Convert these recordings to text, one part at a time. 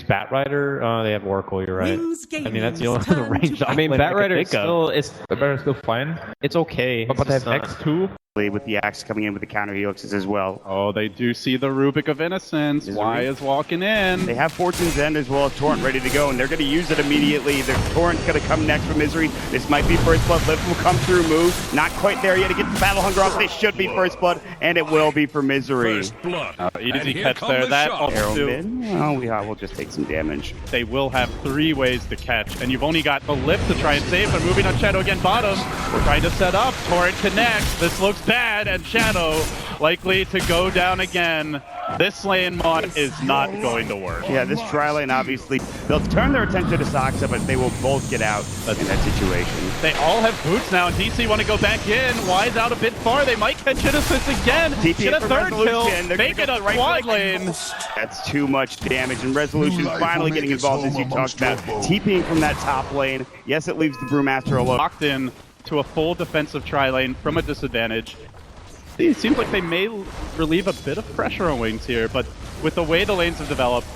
Batrider? They have Oracle, you're right. I mean, that's the only range. I mean, Batrider is fine. It's okay. But they have X2. With the axe coming in with the counter helixes as well. Oh, they do see the Rubik of Innocence. Y is walking in. They have Fortune's End as well as Torrent ready to go, and they're going to use it immediately. The Torrent's going to come next for Misery. This might be First Blood. Lift will come through, move. Not quite there yet to get the Battle Hunger off. This should be First Blood, and it will be for Misery. Easy catch there. That Arrow mid. Oh, we'll just take some damage. They will have 3 ways to catch, and you've only got the lift to try and save. But moving on Shadow again, bottom. We're trying to set up. Torrent connects. This looks bad, and Shadow likely to go down again. This lane mod is not going to work. Yeah, this tri-lane, obviously, they'll turn their attention to Saksa, but they will both get out in that situation. They all have boots now, and DC want to go back in. Y's out a bit far. They might catch Innocence again. Get a third kill. Make it a quad lane. That's too much damage, and Resolution finally getting involved, as you talked about. TPing from that top lane. Yes, it leaves the Brewmaster alone. Locked in to a full defensive tri-lane from a disadvantage. It seems like they may relieve a bit of pressure on Wings here, but with the way the lanes have developed,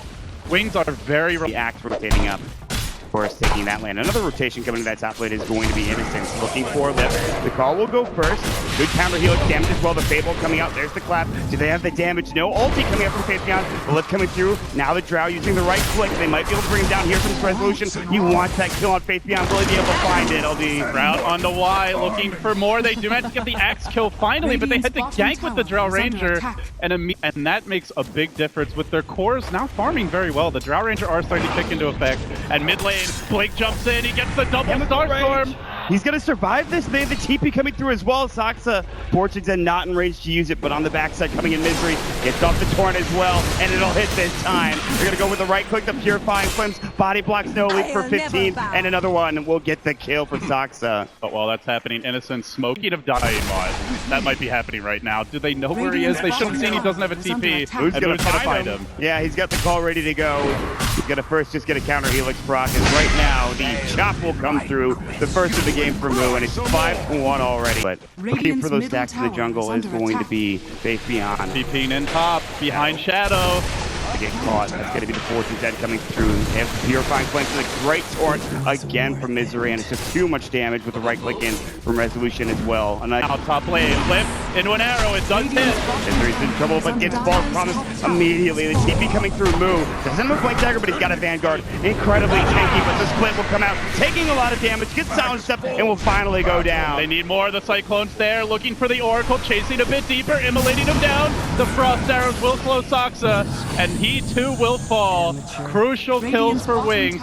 Wings are very... The axe rotating up. Of course, taking that lane. Another rotation coming to that top lane is going to be Innocence. Looking for lift. The call will go first. Good counter helix damage as well. The Fable coming out. There's the clap. Do they have the damage? No. Ulti coming up from Faith Beyond. The lift coming through. Now the Drow using the right click. They might be able to bring him down here from this Resolution. You want that kill on Faith Beyond. Will he be able to find it, LD? Route on the Y, looking for more. They do manage to get the axe kill finally, but they had to gank with the Drow Ranger, and that makes a big difference with their cores now farming very well. The Drow Ranger are starting to kick into effect, and mid lane, Blake jumps in, he gets the double Starstorm. He's going to survive this. They have the TP coming through as well. Saksa, Fortune's End not in range to use it, but on the backside coming in Misery. Gets off the Torrent as well, and it'll hit this time. They're going to go with the right click, the Purifying Flames. Body blocks no lead for 15, and another one will get the kill for Saksa. But while that's happening, Innocence smoking of dying mod. That might be happening right now. Do they know where he is? They should have seen he doesn't have a TP. Who's going to find him? Yeah, he's got the call ready to go. He's going to first just get a counter helix proc, and right now the chop will come through. The first of the game for Moo, and it's 5-1 already. But looking for those stacks in the jungle is going to be Faith Beyond. TPing in top, behind Shadow. To get caught. That's going to be the Fortune's End coming through. They have Purifying Flames and a great Torrent again from Misery, and it's just too much damage with the right click in from Resolution as well. And now top lane, flip into an arrow, it does hit. Misery's in trouble, but gets ball promised immediately. The TP coming through Moo. Doesn't have a Blink Dagger, but he's got a Vanguard. Incredibly tanky, but the split will come out, taking a lot of damage, gets Silent Step, and will finally go down. They need more of the Cyclones there, looking for the Oracle, chasing a bit deeper, immolating him down. The Frost Arrows will slow Saksa, and he too will fall. Crucial kills for Wings.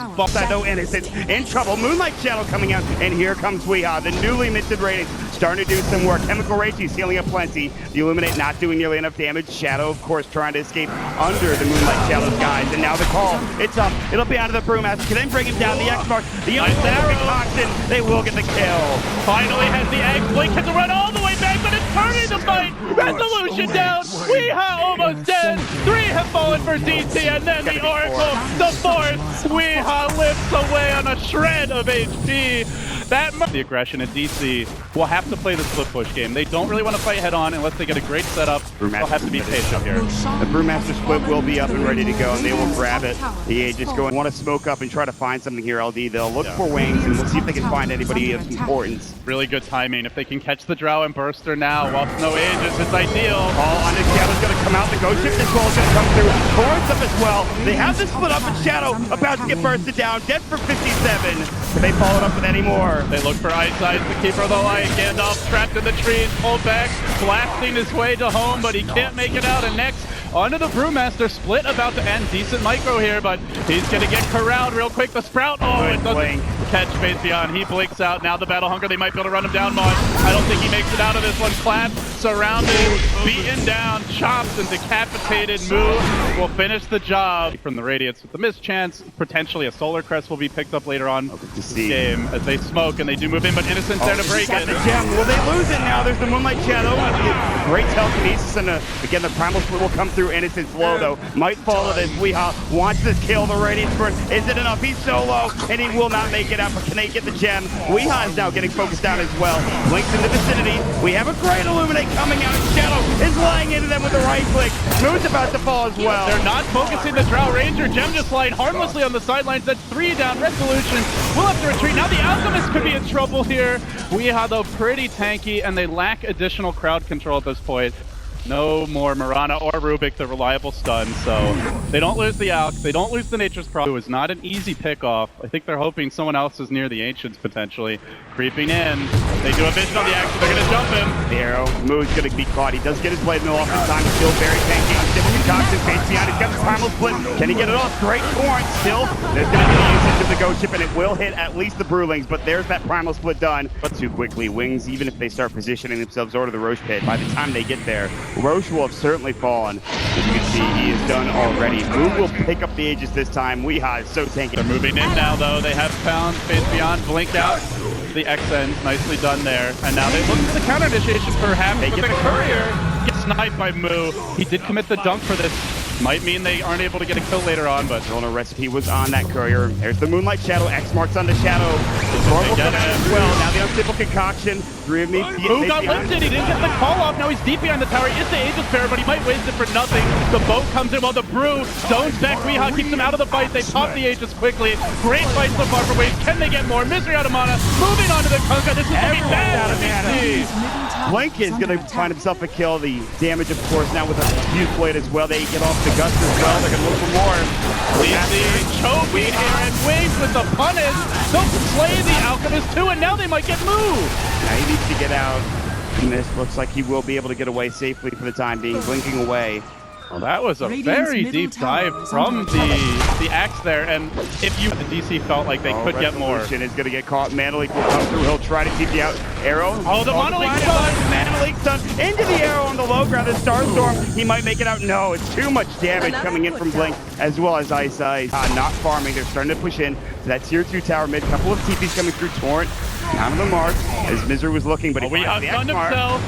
No Innocence in trouble. Moonlight Shadow coming out, and here comes Weehaw. The newly minted ratings starting to do some work. Chemical Rage, he's healing up plenty. The Illuminate not doing nearly enough damage. Shadow, of course, trying to escape under the Moonlight Shadow's guys. And now the call. It's up. It'll be out of the Brewmaster. Can they bring him down? The X mark. The Concoction. They will get the kill. Finally has the egg. Blink has to run all the way back, but it's turning the fight. Resolution down. Weehaw almost dead. 3 have fallen for DC, and then the Oracle, the fourth. Weehaw lifts away on a shred of HP. The aggression at DC will have to play the split push game. They don't really want to fight head on unless they get a great setup. They'll have to be patient here. The Brewmaster split will be up and ready to go, and they will grab it. The Aegis go and want to smoke up and try to find something here, LD. They'll look for Wings, and we'll see if they can find anybody of importance. Really good timing. If they can catch the Drow and Burster now, whilst no Aegis, it's ideal. All on his Shadow's going to come out. The Ghost Shift as well is going to come through. Torrent's up as well. They have the split up, and Shadow about to get bursted down. Dead for 57. Can they follow it up with any more? They look for Ice Eyes, the Keeper of the Light. Gandalf trapped in the trees, pulled back, blasting his way to home, but he can't make it out. And next, onto the Brewmaster. Split about to end. Decent micro here, but he's going to get corralled real quick. The Sprout, it doesn't catch Faith Beyond. He blinks out. Now the Battle Hunger, they might be able to run him down much. I don't think he makes it out of this one. Clap, surrounded, beaten down, chopped, and decapitated. Moo will finish the job from the Radiance with the missed chance. Potentially a Solar Crest will be picked up later on this game as they smoke, and they do move in, but Innocence there to break it. The gem. Will they lose it now? There's the Moonlight Shadow. Great telekinesis, and again, the Primal Split will come through. Innocence low, though. Might follow this. Weehaw wants this kill. The Radiance Burn. Is it enough? He's so low, and he will not make it out, but can they get the gem? Weehaw is now getting focused down as well. Blinks in the vicinity. We have a great Illuminate Blink coming out. Shadow is lying into them with the right click. Moon's about to fall as well. They're not focusing the Drow Ranger. Gem just lying harmlessly on the sidelines. That's 3 down. Resolution will have to retreat. Now the Alchemist could be in trouble here. Weehaw, though, pretty tanky, and they lack additional crowd control at this point. No more Mirana or Rubik, the reliable stun, so they don't lose the Alk, they don't lose the Nature's Cross. It was not an easy pickoff. I think they're hoping someone else is near the Ancients, potentially. Creeping in. They do a vision on the action, they're going to jump him. The arrow, Moo's going to be caught. He does get his blade mill off in time. Still very tanky on Simple Concoction. Face beyond, he's got the primal split. Can he get it off? Great point. Still, there's going to be usage of the Ghost Ship, and it will hit at least the Brewlings, but there's that primal split done. But too quickly, Wings, even if they start positioning themselves over the Roche pit, by the time they get there, Roche will have certainly fallen. As you can see, he is done already. Moo will pick up the Aegis this time. Weehaw is so tanky. They're moving in now, though. They have found Face Beyond, blinked out. The XN, nicely done there. And now they look for the counter initiation, perhaps. They get the courier. Gets sniped by Moo. He did commit the dunk for this. Might mean they aren't able to get a kill later on, but Zona recipe was on that courier. There's the Moonlight Shadow. X marks on the Shadow. As well. Now the Unstable Concoction. 3 of me. Moo got lifted. He didn't get the call off. Now he's deep behind the tower. He is the Aegis Bearer, but he might waste it for nothing. The boat comes in while the Brew stones back. Weehaw keeps him out of the fight. They pop the Aegis quickly. Great fight so far for Waves. Can they get more? Misery out of mana. Moving on to the Kunkka. This is looking bad for DC. Blink is going to find himself a kill. The damage, of course, now with a Fuse Blade as well. They get off the Gust as well. They're going to look for more. DC choking here, and Waves with the punish. They'll slay the Alchemist too, and now they might get moved. Now he needs to get out. And this looks like he will be able to get away safely for the time being, blinking away. Well, that was a very deep dive from the Axe there, and if you, the DC felt like they could get more. Resolution is going to get caught. Manalik will come through. He'll try to TP out. Arrow. Oh, the Monolith stun! Manalik stun into the arrow on the low ground. The Starstorm, he might make it out. No, it's too much damage coming in from Blink, as well as Ice Ice. Not farming. They're starting to push in to that tier 2 tower mid. Couple of TPs coming through. Torrent down to the mark, as Misery was looking, but he finds the himself.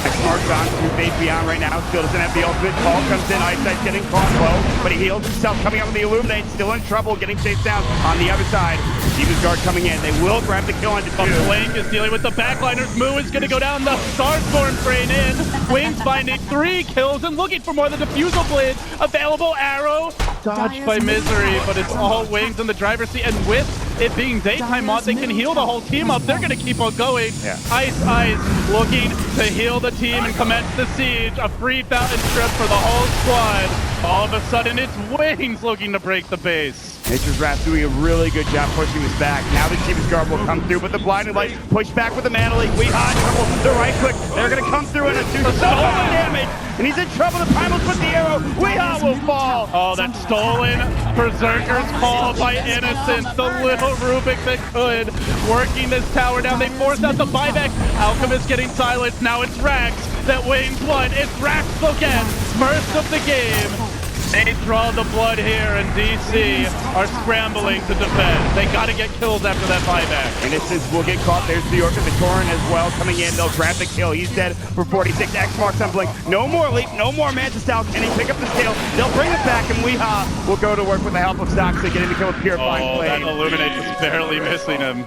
X-Mark's on through Face Beyond right now. Still doesn't have the ultimate. Call comes in. Ice Ice getting caught low, but he heals himself. Coming out with the Illuminate. Still in trouble. Getting chased down on the other side. Shiva's Guard coming in. They will grab the kill onto 2. Blink is dealing with the backliners. Moo is going to go down. The Starstorm train in. Wings finding 3 kills and looking for more. The Diffusal Blade available. Arrow dodged by Misery, but it's all Wings in the driver's seat. And with it being daytime mod, they can heal the whole team up. They're going to keep on going. Yeah. Ice Ice looking to heal the team and commence the siege. A free fountain trip for the whole squad. All of a sudden, it's Wings looking to break the base. Nature's Wrath doing a really good job pushing this back. Now the Shiva's Guard will come through, but the Blinding Light push back with the Mantle. Weehaw in trouble. The right click. They're going to come through and do so much damage. And he's in trouble. The Primal's with the arrow. Weehaw will fall. Oh, that stolen Berserker's call by Innocence. The little Rubik that could. Working this tower down. They force out the buyback. Alchemist getting silenced. Now it's Rax that wins one. It's Rax again. First of the game. They draw the blood here, and DC are scrambling to defend. They got to get kills after that buyback. Innocence will get caught. There's the Orc of the Torrent as well coming in. They'll grab the kill. He's dead for 46. X marks on Blink. No more leap. No more Mantis Stout. Can he pick up the scale? They'll bring it back, and Weehaw will go to work with the help of Saksa, getting the kill with Purifying Flame. That Illuminate just barely missing him.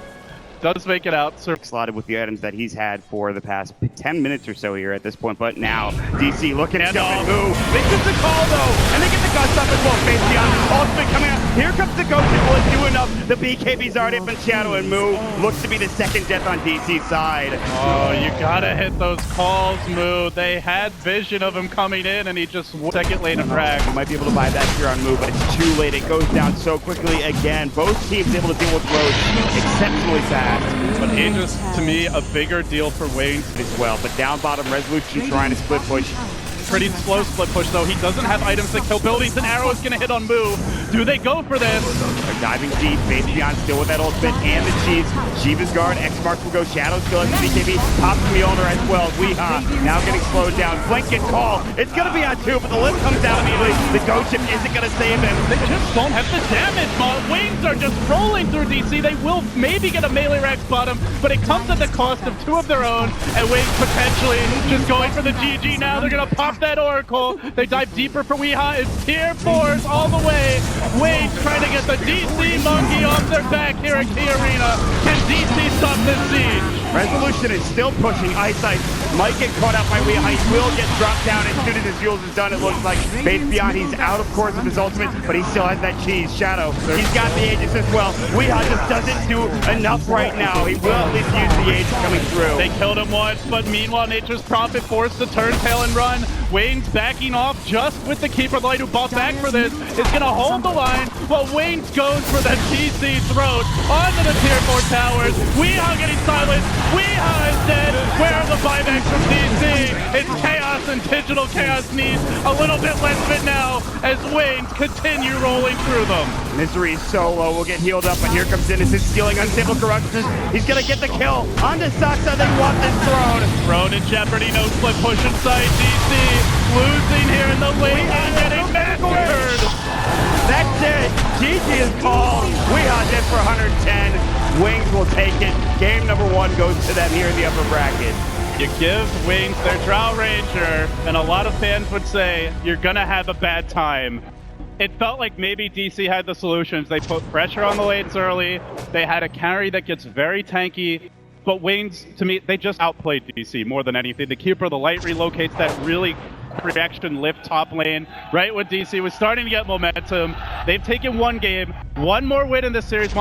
Does make it out. Slotted with the items that he's had for the past 10 minutes or so here at this point, but now DC looking at jump and move. They get the call though, and they get the Gust up as well. Face Beyond, ultimate coming out. Here comes the Ghost. Will it do enough? The BKB's already up in Shadow, and Moo looks to be the second death on DC's side. Oh, you gotta hit those calls, Moo. They had vision of him coming in, and he just second lane of frag. You might be able to buy that here on Moo, but it's too late. It goes down so quickly again. Both teams able to deal with Roach exceptionally fast. But Aegis, to me, a bigger deal for Wings as well. But down bottom, Resolution trying to split push. Pretty slow split push, though. He doesn't have items that kill buildings. An arrow is going to hit on Moo. Do they go for this? They're diving deep. Face Beyond still with that ultimate and the cheese. Shiva's Guard. X marks will go. Shadow still has the BKB. Pops Mjolnir as well. Weehaw now getting slowed down. Blink gets called. It's going to be on 2, but the lift comes down immediately. The Ghost Ship isn't going to save him. They just don't have the damage. Wings are just rolling through DC. They will maybe get a melee Rex bottom, but it comes at the cost of 2 of their own. And Wings potentially just going for the GG now. They're going to pop that Oracle. They dive deeper for Weehaw. It's tier 4s all the way. Wings trying to get the DC monkey off their back here at Key Arena. Can DC stop this siege? Resolution is still pushing. Ice Ice Might get caught out by Weehaw. He will get dropped down as soon as his fuels is done. It looks like Faith Beyond, he's out of course of his ultimate, but he still has that cheese. Shadow, he's got the Aegis as well. Weehaw just doesn't do enough right now. He will at least use the Aegis coming through. They killed him once, but meanwhile Nature's Prophet forced to turn tail and run. Wayne's backing off just with the Keeper Light, who bought back for this, is going to hold the line while Wayne's goes for the TC throat onto the tier 4 towers. Weehaw getting silenced. Weehaw is dead. Where are the buybacks from DC? It's chaos, and Digital Chaos needs a little bit less of it now as Wayne's continue rolling through them. Misery solo will get healed up, and here comes Innocent stealing Unstable Corruption. He's going to get the kill onto Saksa. They want this throne. Throne in jeopardy, no split push inside DC. Losing here in the late game, getting massacred. That's it. GG is called. Weehaw dead for 110. Wings will take it. Game number 1 goes to them here in the upper bracket. You give Wings their Drow Ranger, and a lot of fans would say, you're gonna have a bad time. It felt like maybe DC had the solutions. They put pressure on the lanes early. They had a carry that gets very tanky. But Wings, to me, they just outplayed DC more than anything. The Keeper, the Light relocates that really reaction lift top lane right when DC was starting to get momentum. They've taken one game, one more win in this series.